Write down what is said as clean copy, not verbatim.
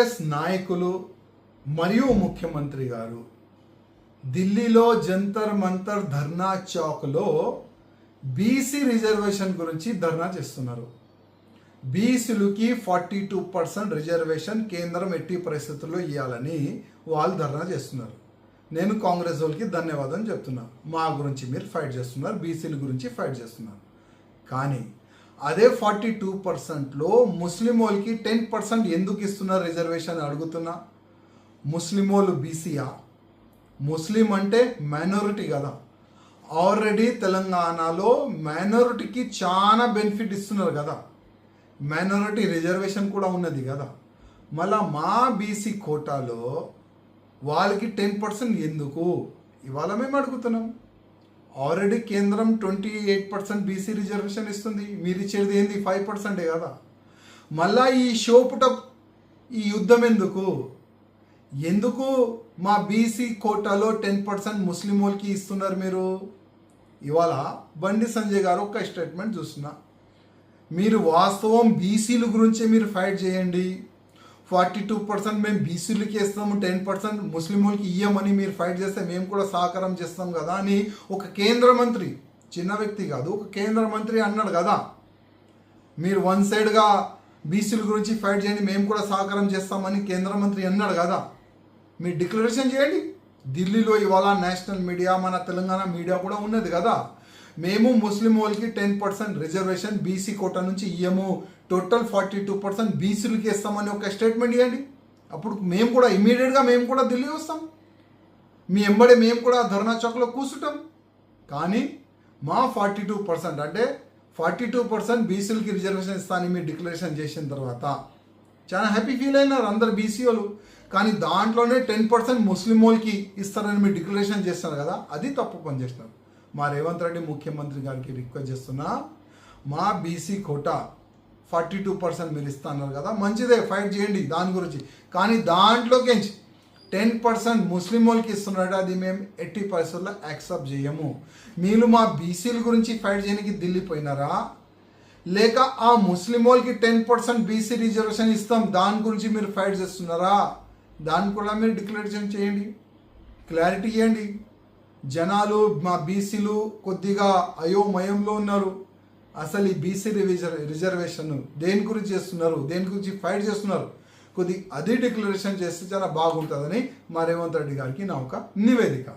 కాంగ్రెస్ నాయకులు మరియు ముఖ్యమంత్రి గారు ఢిల్లీలో జంతర్ మంతర్ ధర్నా చౌక్లో బీసీ రిజర్వేషన్ గురించి ధర్నా చేస్తున్నారు. బీసీలకి 42% రిజర్వేషన్ కేంద్రం ఎట్టి పరిస్థితుల్లో ఇవ్వాలని వాళ్ళు ధర్నా చేస్తున్నారు. నేను కాంగ్రెస్ వాళ్ళకి ధన్యవాదాలు చెప్తున్నా. మా గురించి మీరు ఫైట్ చేస్తున్నారు, బీసీల గురించి ఫైట్ చేస్తున్నారు. కానీ అదే 42%లో ముస్లిం వాళ్ళకి 10% ఎందుకు ఇస్తున్నారు రిజర్వేషన్ అడుగుతున్నా. ముస్లిం వాళ్ళు బీసీయా? ముస్లిం అంటే మైనారిటీ కదా. ఆల్రెడీ తెలంగాణలో మైనారిటీకి చాలా బెనిఫిట్ ఇస్తున్నారు కదా. మైనారిటీ రిజర్వేషన్ కూడా ఉన్నది కదా. మళ్ళా మా బీసీ కోటాలో వాళ్ళకి 10% ఎందుకు ఇవాళ మేము అడుగుతున్నాం. ఆల్రెడీ కేంద్రం 28% బీసీ రిజర్వేషన్ ఇస్తుంది. మీరు ఇచ్చేది ఏంది 5% కదా. మళ్ళా ఈ షోపుటప్ ఈ యుద్ధం ఎందుకు మా బీసీ కోటాలో 10% ముస్లిం వాళ్ళకి ఇస్తున్నారు మీరు? ఇవాళ బండి సంజయ్ గారు ఒక స్టేట్మెంట్ చూస్తున్నా. మీరు వాస్తవం బీసీల గురించే మీరు ఫైట్ చేయండి. 42% మేము బీసీలకి ఇస్తాము, 10% ముస్లిం వాళ్ళకి ఇయ్యమని మీరు ఫైట్ చేస్తే మేము కూడా సహకారం చేస్తాం కదా అని ఒక కేంద్ర మంత్రి, చిన్న వ్యక్తి కాదు, ఒక కేంద్ర మంత్రి అన్నాడు కదా. మీరు వన్ సైడ్గా బీసీల గురించి ఫైట్ చేయండి, మేము కూడా సహకారం చేస్తామని కేంద్ర మంత్రి అన్నాడు కదా. మీరు డిక్లరేషన్ చేయండి. ఢిల్లీలో ఇవాళ నేషనల్ మీడియా, మన తెలంగాణ మీడియా కూడా ఉన్నది కదా. మేము ముస్లిం వాళ్ళకి 10% రిజర్వేషన్ బీసీ కోటా నుంచి ఇయ్యము, టోటల్ 42% బీసీలకి ఇస్తామని ఒక స్టేట్మెంట్ ఇవ్వండి. అప్పుడు మేము కూడా ఇమీడియట్గా మేము కూడా ఢిల్లీ వస్తాం. మీ ఎంబడే మేము కూడా ధర్నా చౌక్లో కూర్చుంటాం. కానీ మా 42% అంటే 42% బీసీలకి రిజర్వేషన్ ఇస్తానని మీరు డిక్లరేషన్ చేసిన తర్వాత చాలా హ్యాపీ ఫీల్ అయినారు అందరు బీసీ వాళ్ళు. కానీ దాంట్లోనే 10% ముస్లిం వాళ్ళకి ఇస్తారని మీరు డిక్లరేషన్ చేస్తున్నారు కదా, అది తప్పు పని చేస్తున్నారు. మా రేవంత్ రెడ్డి ముఖ్యమంత్రి గారికి రిక్వెస్ట్ చేస్తున్నా, మా బీసీ కోటా 42% మీరు ఇస్తున్నారు కదా, మంచిదే, ఫైట్ చేయండి దాని గురించి. కానీ దాంట్లోకి 10% ముస్లిం వాళ్ళకి ఇస్తున్నాడు, అది మేము ఎట్టి పరిస్థితుల్లో యాక్సెప్ట్ చేయము. మీరు మా బీసీల గురించి ఫైట్ చేయడానికి ఢిల్లీ పోయినారా, లేక ఆ ముస్లిం వాళ్ళకి 10% బీసీ రిజర్వేషన్ ఇస్తాం దాని గురించి మీరు ఫైట్ చేస్తున్నారా? దాన్ని కూడా మీరు డిక్లరేషన్ చేయండి, క్లారిటీ ఇవ్వండి. జనాలు మా బీసీలు కొద్దిగా అయోమయంలో ఉన్నారు. అసలు ఈ బీసీ రిజర్వేషన్ దేని గురించి చేస్తున్నారు, దేని గురించి ఫైట్ చేస్తున్నారు, అది డిక్లరేషన్ చేస్తే చాలా బాగుంటుందని మా రేవంత్ రెడ్డి గారికి నా ఒక నివేదిక.